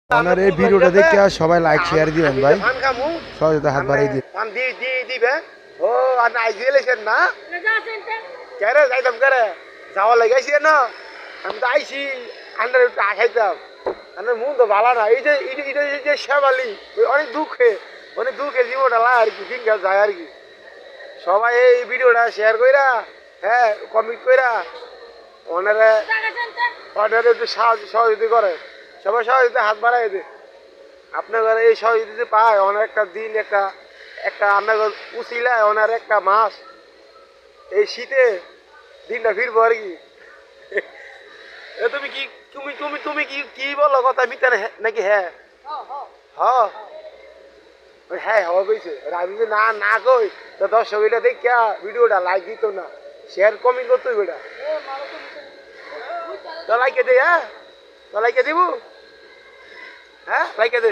আপনার এই ভিডিওটা দেখে সবাই লাইক শেয়ার দিবেন ভাই, সহযোগিতা হাত বাড়িয়ে দিন। ও আর নাই দিয়েছেন না কেরে যাইতাম কেরে যাওয়া লাগাইছি না আমি তো আইছি আন্ডার একটু আখাইতাম আমার মন তো ভালো না এই যে এটা যে শেবালি অনেক দুঃখে জীবনটা লা আর কি দিনকাল যায় আর কি সবাই এই ভিডিওটা শেয়ার কইরা হ্যাঁ কমেন্ট কইরা ওনারা একটু সহযোগিতা করে সবাই সহযোগিতা হাত বাড়াই দে আপনার এই সহযোগিতা পায় অনেক একটা দিন একটা আপনার উচিলায় ওনার একটা মাস এই শীতে দিনটা ফিরবো আর কি তুমি কি তুমি তুমি তুমি কি কি বলো কথা মিথ্যা নাকি হ্যাঁ হ্যাঁ হ্যাঁ হওয়া কইছে আমি যদি না না কই তো দর্শক এটা দেখিয়া ভিডিওটা লাইক দিত না শেয়ার কমেন্ট করতো বেটা তো লাইকে দে হ্যাঁ তো লাইকে দিব হ্যাঁ লাইকে দে